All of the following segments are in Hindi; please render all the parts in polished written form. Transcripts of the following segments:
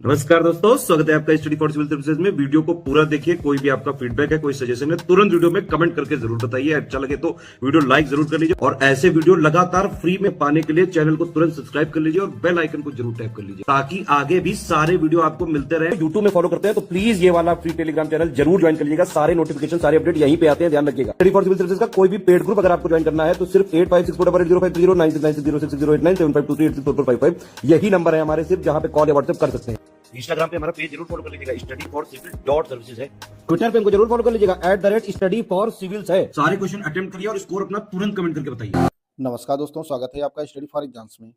नमस्कार दोस्तों, स्वागत है आपका स्टडी फॉर सिविल सर्विसेज में। वीडियो को पूरा देखिए। कोई भी आपका फीडबैक है, कोई सजेशन है, तुरंत वीडियो में कमेंट करके जरूर बताइए। अच्छा लगे तो वीडियो लाइक जरूर कर लीजिए और ऐसे वीडियो लगातार फ्री में पाने के लिए चैनल को तुरंत सब्सक्राइब कर लीजिए और बेल आइकन को जरूर टैप कर लीजिए ताकि आगे भी सारे वीडियो आपको मिलते रहे। यूट्यूब में फॉलो करते हैं तो प्लीज ये वाला फ्री टेलीग्राम चैनल जरूर ज्वाइन कर लीजिएगा। सारे नोटिफिकेशन, सारे अपडेट यहीं पे आते हैं, ध्यान रखिएगा। स्टडी फॉर सिविल सर्विसेज का कोई भी पेड ग्रुप अगर आपको ज्वाइन करना है तो सिर्फ 856488053096908523864455 यही नंबर है हमारे, सिर्फ जहां पे कॉल या व्हाट्सएप कर सकते हैं। इंस्टाग्राम पे हमारा पेज जरूर फॉलो कर लीजिएगा, study for civil dot services है। ट्विटर पे हमको जरूर फॉलो कर लीजिएगा, @स्टडी फॉर सिविल्स है। सारे क्वेश्चन अटेम्प्ट करिए और स्कोर अपना तुरंत कमेंट करके बताइए। नमस्कार दोस्तों, स्वागत है आपका स्टडी फॉर एग्जाम्स में।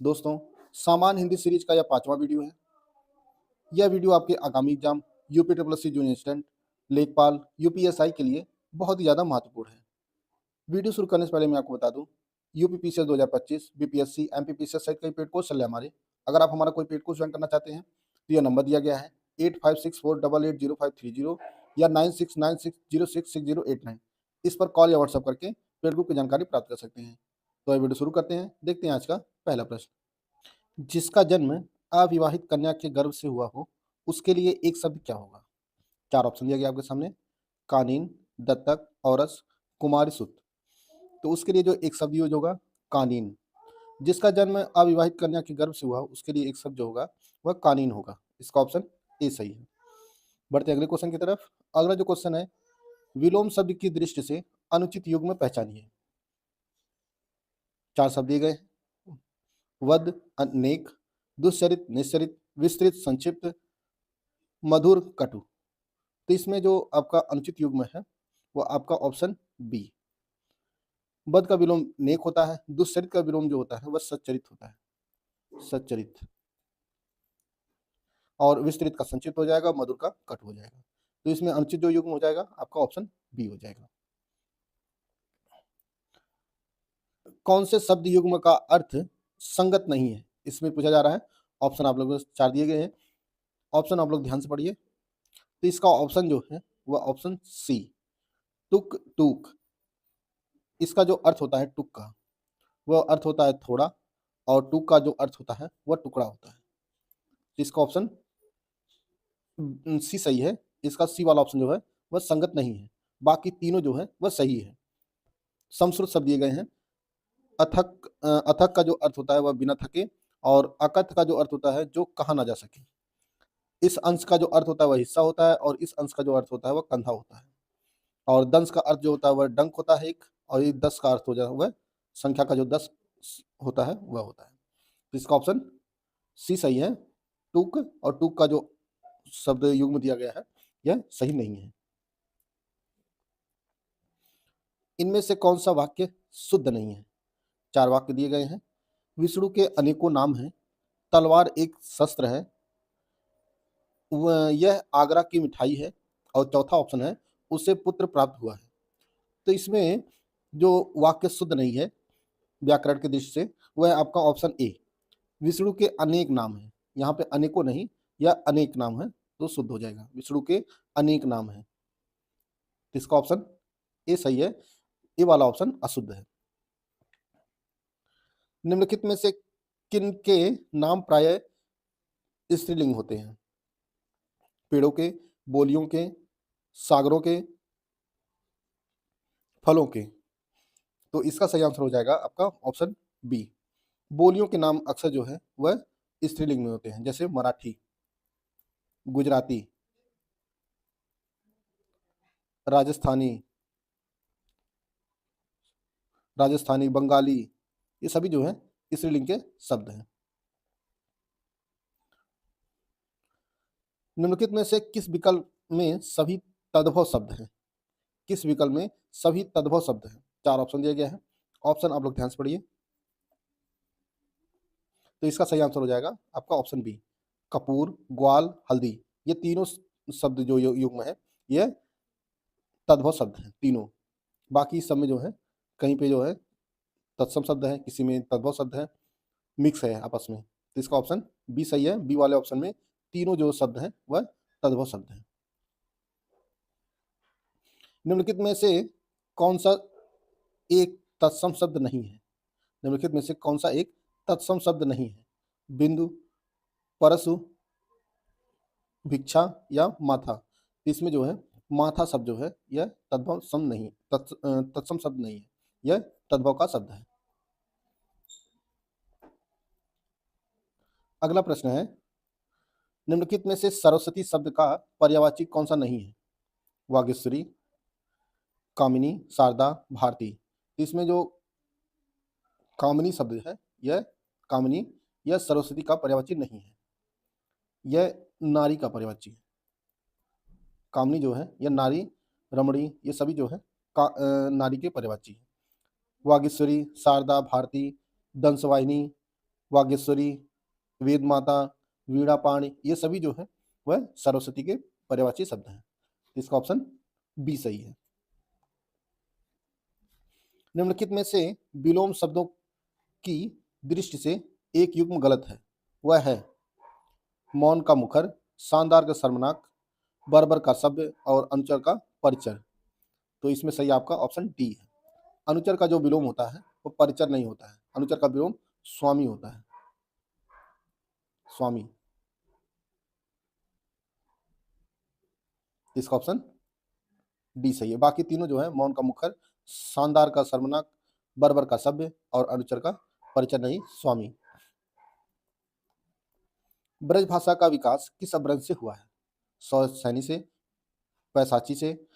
दोस्तों, सामान्य हिंदी सीरीज का यह 5वां वीडियो है। यह वीडियो आपके आगामी exam UP triple junior assistant, लेखपाल, यूपीएसआई के लिए बहुत ही ज़्यादा महत्वपूर्ण है। वीडियो शुरू करने से पहले मैं आपको बता दूं, यूपीपीसीएस 2025, बीपीएससी, एमपीपीसीएस सहित कई पेड कोर्स चल रहे हैं हमारे। अगर आप हमारा कोई पेड कोर्स ज्वाइन करना चाहते हैं तो यह नंबर दिया गया है 8564880530 या 9696066089। इस पर कॉल या व्हाट्सएप करके पेड ग्रुप की जानकारी प्राप्त कर सकते हैं। तो ये वीडियो शुरू करते हैं। देखते हैं आज का पहला प्रश्न। जिसका जन्म अविवाहित कन्या के गर्भ से हुआ हो उसके लिए एक शब्द क्या होगा? 4 ऑप्शन दिया गया आपके सामने, कानीन, दत्तक, औरस, कुमारी सुत। तो उसके लिए जो एक शब्द यूज होगा कानीन। जिसका जन्म अविवाहित कन्या के गर्भ से हुआ उसके लिए एक शब्द जो होगा वह कानीन होगा। इसका ऑप्शन ए सही है। बढ़ते अगले क्वेश्चन की तरफ। अगला जो क्वेश्चन है, विलोम शब्द की दृष्टि से अनुचित युग्म पहचानिए। 4 शब्द दिए गए हैं, वध, अनेक, दुश्चरित, निश्चरित, विस्तृत, संक्षिप्त, मधुर, कटु। तो इसमें जो आपका अनुचित युग्म है वो आपका ऑप्शन बी। वध का विलोम नेक होता है, दुश्चरित का विलोम जो होता है वह सच्चरित होता है, सच्चरित, और विस्तृत का संक्षिप्त हो जाएगा, मधुर का कट हो जाएगा। तो इसमें अनुचित जो युग्म हो जाएगा आपका ऑप्शन बी हो जाएगा। कौन से शब्द युग्म का अर्थ संगत नहीं है, इसमें पूछा जा रहा है। ऑप्शन आप लोगों को 4 दिए गए हैं। ऑप्शन आप लोग ध्यान से पढ़िए। तो इसका ऑप्शन जो है वह ऑप्शन सी, टुक टूक। इसका जो अर्थ होता है टुक का, वह अर्थ होता है थोड़ा, और टुक का जो अर्थ होता है वह टुकड़ा होता है। इसका ऑप्शन सी सही है। इसका सी वाला ऑप्शन जो है वह संगत नहीं है, बाकी तीनों जो है वह सही है। संस्कृत शब्द दिए गए हैं। अथक, अथक का जो अर्थ होता है वह बिना थके, और अकथ का जो अर्थ होता है जो कहा ना जा सके। इस अंश का जो अर्थ होता है वह हिस्सा होता है, और इस अंश का जो अर्थ होता है वह कंधा होता है। और दंश का अर्थ जो होता है वह डंक होता है एक, और ये 10 का अर्थ हो जाता है वह संख्या का जो 10 होता है वह होता है। तो इसका ऑप्शन सी सही है। टूक और टूक का जो शब्द युग्म दिया गया है यह सही नहीं है। इनमें से कौन सा वाक्य शुद्ध नहीं है? 4 वाक्य दिए गए हैं। विष्णु के अनेकों नाम हैं, तलवार एक शस्त्र है, यह आगरा की मिठाई है, और चौथा ऑप्शन है उसे पुत्र प्राप्त हुआ है। तो इसमें जो वाक्य शुद्ध नहीं है व्याकरण की दृष्टि से वह है आपका ऑप्शन ए, विष्णु के अनेक नाम हैं। यहाँ पे अनेकों नहीं, या अनेक नाम है तो शुद्ध हो जाएगा। विष्णु के अनेक नाम हैं, तो इसका ऑप्शन ए सही है। ए वाला ऑप्शन अशुद्ध है। निम्नलिखित में से किन के नाम प्राय स्त्रीलिंग होते हैं? पेड़ों के, बोलियों के, सागरों के, फलों के। तो इसका सही आंसर हो जाएगा आपका ऑप्शन बी। बोलियों के नाम अक्सर जो है वह स्त्रीलिंग में होते हैं, जैसे मराठी, गुजराती, राजस्थानी, बंगाली, ये सभी जो है स्त्रीलिंग के शब्द हैं। निम्नलिखित में से किस विकल्प में सभी तद्भव शब्द हैं? किस विकल्प में सभी तद्भव शब्द हैं? 4 ऑप्शन दिया गया है। ऑप्शन आप लोग ध्यान से पढ़िए। तो इसका सही आंसर हो जाएगा आपका ऑप्शन बी, कपूर, ग्वाल, हल्दी। ये तीनों शब्द जो युग्म है ये तद्भव शब्द हैं तीनों। बाकी सब में जो है कहीं पे जो है तत्सम शब्द है, किसी में तद्भव शब्द है, मिक्स है आपस में। तो इसका ऑप्शन बी सही है। बी वाले ऑप्शन में तीनों जो शब्द हैं वह तद्भव शब्द हैं। निम्नलिखित में से कौन सा एक तत्सम शब्द नहीं है? निम्नलिखित में से कौन सा एक तत्सम शब्द नहीं है? बिंदु, परशु, भिक्षा या माथा। तो इसमें जो है माथा शब्द जो है यह तद्भव सम नहीं, तत्सम शब्द नहीं है, यह तद्भव का शब्द है। अगला प्रश्न है, निम्नलिखित में से सरस्वती शब्द का पर्यायवाची कौन सा नहीं है? वागीश्वरी, कामिनी, शारदा, भारती। तो इसमें जो कामिनी शब्द है यह कामिनी यह सरस्वती का पर्यायवाची नहीं है, यह नारी का पर्यायवाची है। कामिनी जो है यह नारी, रमणी ये सभी जो है नारी के पर्यायवाची है। वागीश्वरी, शारदा, भारती, दंशवाहिनी, वागेश्वरी, वेद माता, वीणापाणी ये सभी जो है वह सरस्वती के पर्यायवाची शब्द हैं। इसका ऑप्शन बी सही है। निम्नलिखित में से विलोम शब्दों की दृष्टि से एक युग्म गलत है, वह है मौन का मुखर, शानदार का शर्मनाक, बर्बर का सभ्य और अनुचर का परिचर। तो इसमें सही आपका ऑप्शन डी है। अनुचर का जो विलोम होता है वो परिचर नहीं होता है, अनुचर का विलोम स्वामी होता है, स्वामी। इसका ऑप्शन डी सही है। बाकी तीनों जो है मौन का मुखर, शानदार का शर्मनाक, बर्बर का सभ्य और अनुचर का परिचर नहीं, स्वामी। ब्रज भाषा का विकास किस अपभ्रंश से हुआ है? सौसैनी से, पैसाची से,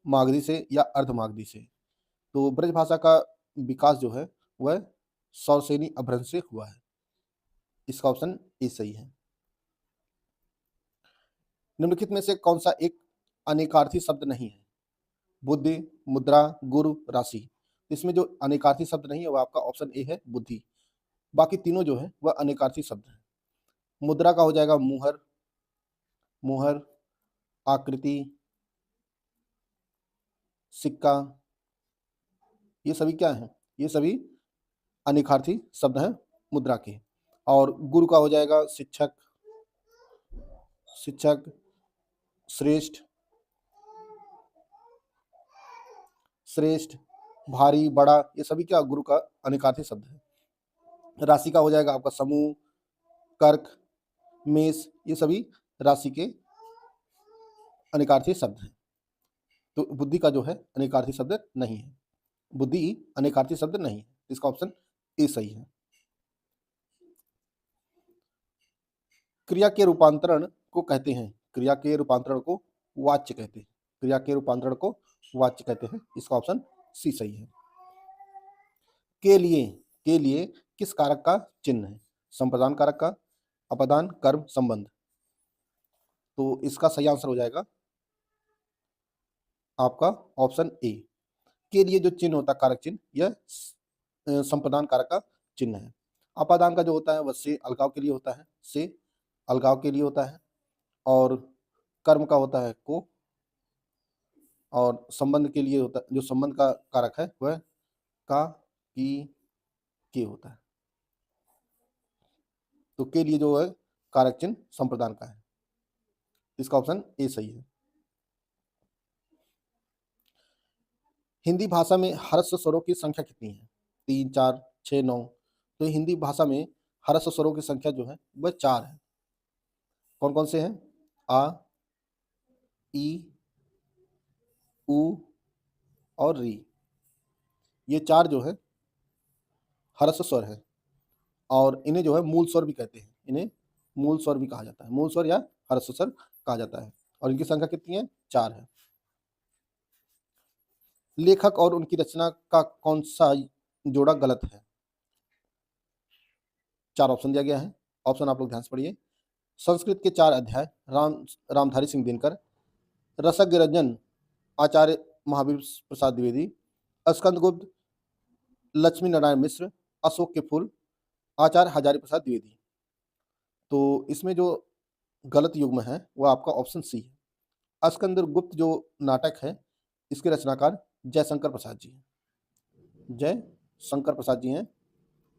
मागधी से या अर्धमागधी से? तो ब्रज भाषा का विकास जो है वह सौसैनी अपभ्रंश से हुआ है। इसका ऑप्शन ए सही है। निम्नलिखित में से कौन सा एक अनेकार्थी शब्द नहीं है? बुद्धि, मुद्रा, गुरु, राशि। इसमें जो अनेकार्थी शब्द नहीं है वह आपका ऑप्शन ए है, बुद्धि। बाकी तीनों जो है वह अनेकार्थी शब्द है। मुद्रा का हो जाएगा मुहर, मुहर, आकृति, सिक्का, ये सभी क्या है? ये सभी अनेकार्थी शब्द हैं मुद्रा के। और गुरु का हो जाएगा शिक्षक, शिक्षक, श्रेष्ठ, श्रेष्ठ, भारी, बड़ा, ये सभी क्या गुरु का अनेकार्थी शब्द है। राशि का हो जाएगा आपका समूह, कर्क, मेष, ये सभी राशि के अनेकार्थी शब्द हैं। तो बुद्धि का जो है अनेकार्थी शब्द नहीं है, बुद्धि अनेकार्थी शब्द नहीं है। इसका ऑप्शन ए सही है। क्रिया के रूपांतरण को कहते हैं, क्रिया के रूपांतरण को वाच्य कहते हैं, क्रिया के रूपांतरण को वाच्य कहते हैं। इसका ऑप्शन सी सही है। के लिए किस कारक का चिन्ह है? संप्रदान कारक का, अपदान, कर्म, संबंध। तो इसका सही आंसर हो जाएगा आपका ऑप्शन ए। के लिए जो चिन्ह होता है कारक चिन्ह, यह संप्रदान कारक का चिन्ह है। अपादान का जो होता है वह से अलगाव के लिए होता है, से अलगाव के लिए होता है। और कर्म का होता है को, और संबंध के लिए होता है, जो संबंध का कारक है वह का, की, के होता है। तो के लिए जो है कारक चिन्ह संप्रदान का है। इसका ऑप्शन ए सही है। हिंदी भाषा में ह्रस्व स्वरों की संख्या कितनी है? 3, 4, 6, 9। तो हिंदी भाषा में ह्रस्व स्वरों की संख्या जो है वह 4 है। कौन कौन से हैं? आ, ई, उ और री। ये 4 जो है ह्रस्व स्वर है और इन्हें जो है मूल स्वर भी कहते हैं, इन्हें मूल स्वर भी कहा जाता है, मूल स्वर या ह्रस्व स्वर कहा जाता है। और इनकी संख्या कितनी है? 4 है। लेखक और उनकी रचना का कौन सा जोड़ा गलत है? 4 ऑप्शन दिया गया है, ऑप्शन आप लोग ध्यान से पढ़िए। संस्कृत के 4 अध्याय रामधारी सिंह दिनकर, रसज्ञ रंजन आचार्य महावीर प्रसाद द्विवेदी, स्कंदगुप्त लक्ष्मी नारायण मिश्र, अशोक के फूल आचार्य हजारी प्रसाद द्विवेदी। तो इसमें जो गलत युग्म है वह आपका ऑप्शन सी है। स्कंदगुप्त जो नाटक है इसके रचनाकार जयशंकर प्रसाद जी हैं, जय शंकर प्रसाद जी हैं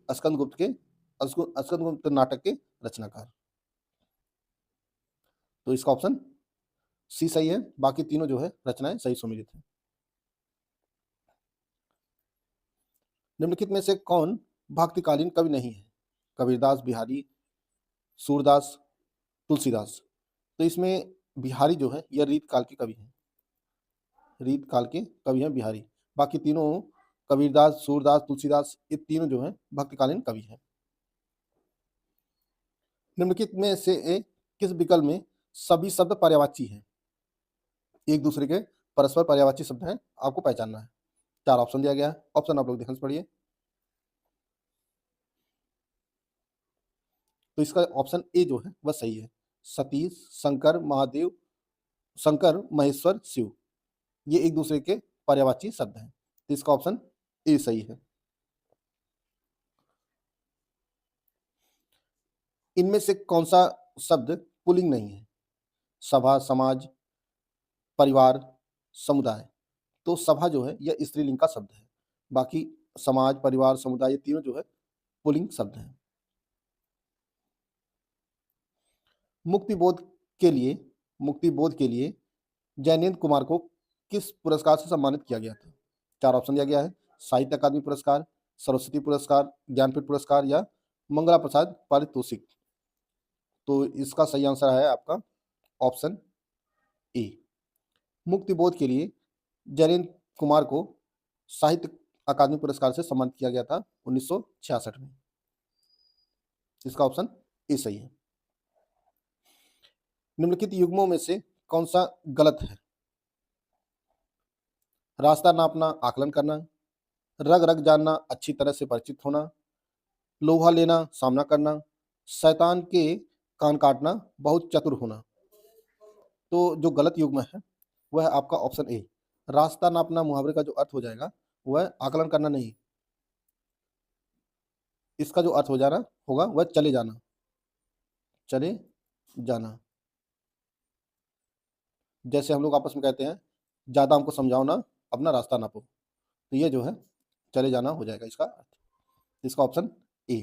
स्कंदगुप्त नाटक के रचनाकार। तो इसका ऑप्शन सी सही है। बाकी तीनों जो है रचनाएं सही सुमेलित हैं। निम्नलिखित में से कौन भक्तिकालीन कवि नहीं है? कबीरदास, बिहारी, सूरदास, तुलसीदास। तो इसमें बिहारी जो है यह रीत काल के कवि हैं, रीत काल के कवि हैं बिहारी। बाकी तीनों कबीरदास, सूरदास, तुलसीदास, ये तीनों जो हैं भक्तकालीन कवि हैं। निम्नलिखित में से किस विकल्प में सभी शब्द पर्यायवाची हैं? एक दूसरे के परस्पर पर्यायवाची शब्द हैं, आपको पहचानना है। 4 ऑप्शन दिया गया है, ऑप्शन आप लोग ध्यान से पढ़िए। तो इसका ऑप्शन ए जो है वह सही है। सतीश, शंकर, महादेव, शंकर, महेश्वर, शिव, ये एक दूसरे के पर्यायवाची शब्द हैं। तो इसका ऑप्शन ए सही है। इनमें से कौन सा शब्द पुल्लिंग नहीं है? सभा, समाज, परिवार, समुदाय। तो सभा जो है यह स्त्रीलिंग का शब्द है। बाकी समाज, परिवार, समुदाय, ये तीनों जो है पुल्लिंग शब्द हैं। मुक्तिबोध के लिए मुक्तिबोध के लिए जैनेन्द्र कुमार को किस पुरस्कार से सम्मानित किया गया था? 4 ऑप्शन दिया गया है। साहित्य अकादमी पुरस्कार, सरस्वती पुरस्कार, ज्ञानपीठ पुरस्कार या मंगला प्रसाद पारितोषिक। तो इसका सही आंसर है आपका ऑप्शन ए। मुक्तिबोध के लिए जैनेन्द्र कुमार को साहित्य अकादमी पुरस्कार से सम्मानित किया गया था 1966 में। इसका ऑप्शन ए सही है। निम्नलिखित युग्मों में से कौन सा गलत है? रास्ता नापना, आकलन करना, रग रग जानना, अच्छी तरह से परिचित होना, लोहा लेना, सामना करना, शैतान के कान काटना, बहुत चतुर होना। तो जो गलत युग्म है वह है आपका ऑप्शन ए। रास्ता नापना मुहावरे का जो अर्थ हो जाएगा वह आकलन करना नहीं, इसका जो अर्थ हो जाना होगा वह चले जाना, चले जाना। जैसे हम लोग आपस में कहते हैं, ज़्यादा हमको समझाओ ना, अपना रास्ता नापो। तो ये जो है चले जाना हो जाएगा इसका अर्थ। इसका ऑप्शन ए।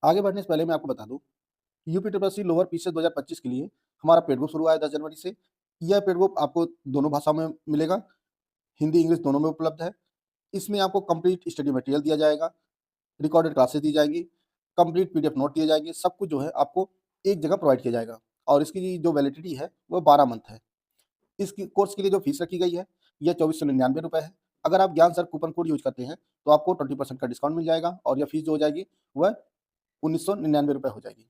आगे बढ़ने से पहले मैं आपको बता दूं, यूपी ट्रिपल लोअर पीसीएस 2025 के लिए हमारा पेड ग्रुप शुरू हुआ है 10 जनवरी से। यह पेड ग्रुप आपको दोनों भाषाओं में मिलेगा, हिंदी इंग्लिश दोनों में उपलब्ध है। इसमें आपको कंप्लीट स्टडी मटेरियल दिया जाएगा, रिकॉर्डेड क्लासेस दी जाएंगी, कंप्लीट पीडीएफ नोट दिए जाएंगे, सब कुछ जो है आपको एक जगह प्रोवाइड किया जाएगा। और इसकी जो वैलिडिटी है वो 12 मंथ है। इस कोर्स के लिए जो फीस रखी गई है यह 2499 रुपये है। अगर आप ज्ञान सर कूपन कोड यूज करते हैं तो आपको 20% का डिस्काउंट मिल जाएगा और यह फीस जो हो जाएगी वह 1999 रुपये हो जाएगी।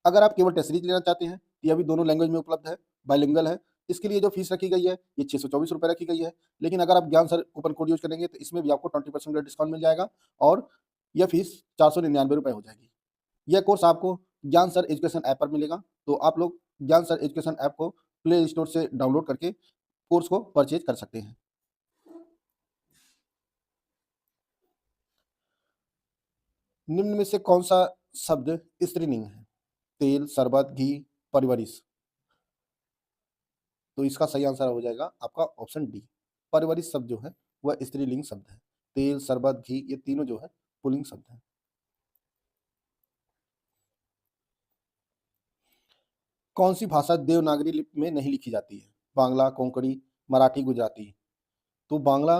अगर आप केवल टेस्ट सीरीज लेना चाहते हैं तो यह भी दोनों लैंग्वेज में उपलब्ध है, बाइलिंगुअल है। इसके लिए जो फीस रखी गई है ये 624 रुपये रखी गई है। लेकिन अगर आप ज्ञान सर कूपन कोड यूज करेंगे तो इसमें भी आपको 20% का डिस्काउंट मिल जाएगा और यह फीस 499 रुपये हो जाएगी। यह कोर्स आपको ज्ञान सर एजुकेशन ऐप पर मिलेगा। तो आप लोग ज्ञान सर एजुकेशन ऐप को प्ले स्टोर से डाउनलोड करके कोर्स को परचेज कर सकते हैं। निम्न में से कौन सा शब्द स्त्रीलिंग है? तेल, शरबत, घी, परवरिश। तो इसका सही आंसर हो जाएगा आपका ऑप्शन डी। परवरिश शब्द जो है वह स्त्रीलिंग शब्द है। तेल, शरबत, घी, ये तीनों जो है पुल्लिंग शब्द है। कौन सी भाषा देवनागरी लिपि में नहीं लिखी जाती है? बांग्ला, कोंकणी, मराठी, गुजराती। तो बांग्ला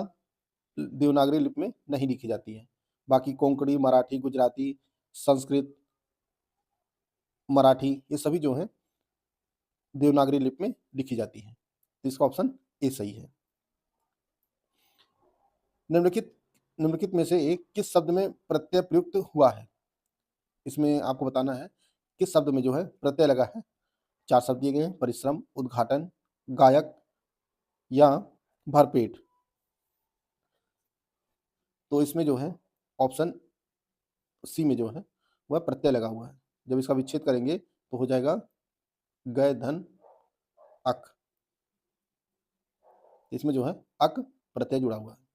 देवनागरी लिपि में नहीं लिखी जाती है। बाकी कोंकणी, मराठी, गुजराती, संस्कृत, मराठी, ये सभी जो है देवनागरी लिपि में लिखी जाती है। तो इसका ऑप्शन ए सही है। निम्नलिखित निम्नलिखित में से एक किस शब्द में प्रत्यय प्रयुक्त हुआ है? इसमें आपको बताना है किस शब्द में जो है प्रत्यय लगा है। 4 शब्द दिए गए हैं, परिश्रम, उद्घाटन, गायक या भरपेट। तो इसमें जो है ऑप्शन सी में जो है वह प्रत्यय लगा हुआ है। जब इसका विच्छेद करेंगे तो हो जाएगा गय धन अक। इसमें जो है अक प्रत्यय जुड़ा हुआ है।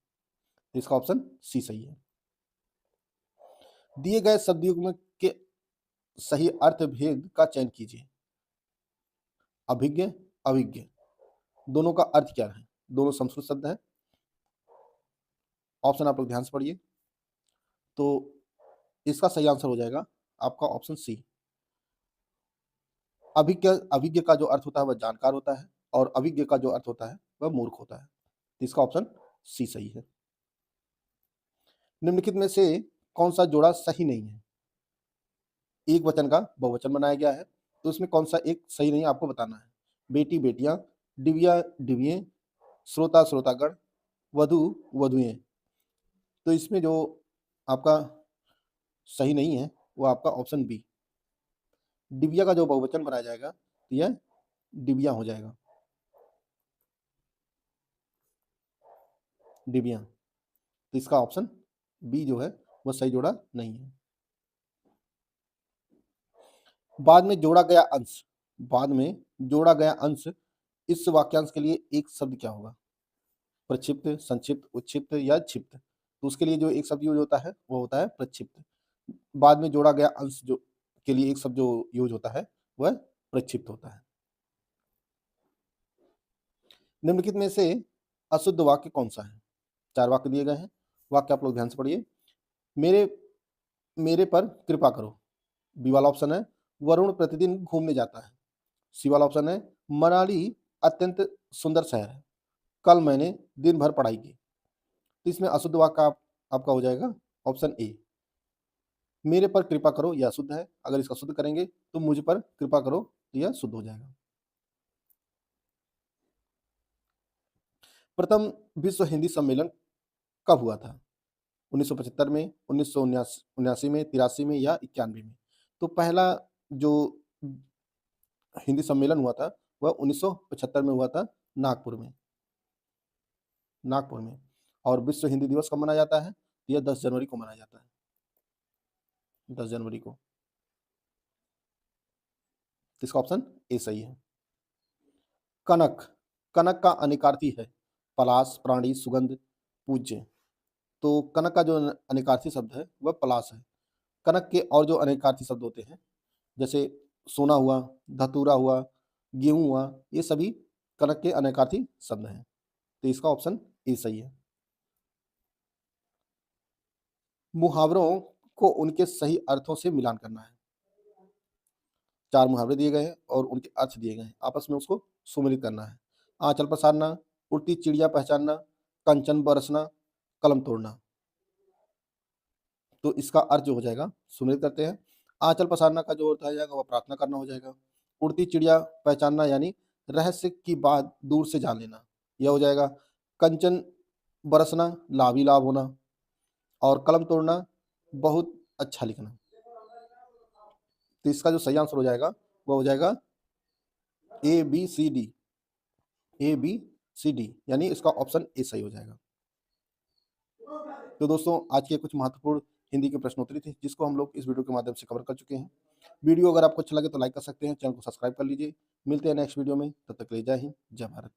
इसका ऑप्शन सी सही है। दिए गए शब्द युग्म के सही अर्थ भेद का चयन कीजिए। अभिज्ञ, अभिज्ञ, दोनों का अर्थ क्या है? दोनों संस्कृत शब्द हैं। ऑप्शन आप लोग ध्यान से पढ़िए। तो इसका सही आंसर हो जाएगा आपका ऑप्शन सी। अभिज्ञ अभिज्ञ का जो अर्थ होता है वह जानकार होता है और अभिज्ञ का जो अर्थ होता है वह मूर्ख होता है। इसका ऑप्शन सी सही है। निम्नलिखित में से कौन सा जोड़ा सही नहीं है? एक वचन का बहुवचन बनाया गया है, तो उसमें कौन सा एक सही नहीं है आपको बताना है। बेटी बेटियां, डिबिया डिबिये, श्रोता श्रोतागण, वधु वधुएं। तो इसमें जो आपका सही नहीं है वो आपका ऑप्शन बी, डिबिया का जो बहुवचन बनाया जाएगा तो यह डिबिया हो जाएगा, डिबिया। तो इसका ऑप्शन बी जो है वो सही जोड़ा नहीं है। बाद में जोड़ा गया अंश, बाद में जोड़ा गया अंश, इस वाक्यांश के लिए एक शब्द क्या होगा? प्रक्षिप्त, संक्षिप्त, उच्छिप्त या क्षिप्त? तो उसके लिए जो एक शब्द यूज होता है वो होता है प्रक्षिप्त। बाद में जोड़ा गया अंश जो के लिए एक शब्द जो यूज होता है वह प्रक्षिप्त होता है। निम्नलिखित में से अशुद्ध वाक्य कौन सा है? 4 वाक्य दिए गए हैं, वाक्य आप लोग ध्यान से पढ़िए। मेरे मेरे पर कृपा करो, बी वाला ऑप्शन है वरुण प्रतिदिन घूमने जाता है, सी वाला ऑप्शन है मनाली अत्यंत सुंदर शहर है, कल मैंने दिन भर पढ़ाई की। तो इसमें अशुद्ध वाक्य आपका हो जाएगा ऑप्शन ए, मेरे पर कृपा करो यह शुद्ध है, अगर इसका शुद्ध करेंगे तो मुझ पर कृपा करो तो यह शुद्ध हो जाएगा। प्रथम विश्व हिंदी सम्मेलन कब हुआ था? 1975 में, 1979 में, 83 में या 91 में? तो पहला जो हिंदी सम्मेलन हुआ था वह 1975 में हुआ था, नागपुर में, नागपुर में। और विश्व हिंदी दिवस कब मनाया जाता है? यह 10 जनवरी को मनाया जाता है, 10 जनवरी को। इसका ऑप्शन ए सही है। कनक, कनक का अनेकार्थी है पलाश, प्राणी, सुगंध, पूज्य। तो कनक का जो अनेकार्थी शब्द है वह पलाश है। कनक के और जो अनेकार्थी शब्द होते हैं जैसे सोना हुआ, धतूरा हुआ, गेहूं हुआ, ये सभी कनक के अनेकार्थी शब्द हैं। तो इसका ऑप्शन ए सही है। मुहावरों को उनके सही अर्थों से मिलान करना है। 4 मुहावरे दिए गए हैं और उनके अर्थ दिए गए हैं, आपस में उसको सुमेलित करना है। आंचल पसारना, उड़ती चिड़िया पहचानना, कंचन बरसना, कलम तोड़ना। तो इसका अर्थ जो हो जाएगा सुमेलित करते हैं। आंचल पसारना का जो अर्थ आ जाएगा वह प्रार्थना करना हो जाएगा। उड़ती चिड़िया पहचानना यानी रहस्य की बात दूर से जान लेना, यह हो जाएगा। कंचन बरसना लाभ ही लाभ होना, और कलम तोड़ना बहुत अच्छा लिखना। तो इसका जो सही आंसर हो जाएगा वह हो जाएगा A B C D, A B C D, यानी इसका ऑप्शन ए सही हो जाएगा। तो दोस्तों आज के कुछ महत्वपूर्ण हिंदी के प्रश्नोत्तरी थे जिसको हम लोग इस वीडियो के माध्यम से कवर कर चुके हैं। वीडियो अगर आपको अच्छा लगे तो लाइक कर सकते हैं, चैनल को सब्सक्राइब कर लीजिए। मिलते हैं नेक्स्ट वीडियो में, तब तक के लिए जय हिंद, जय भारत।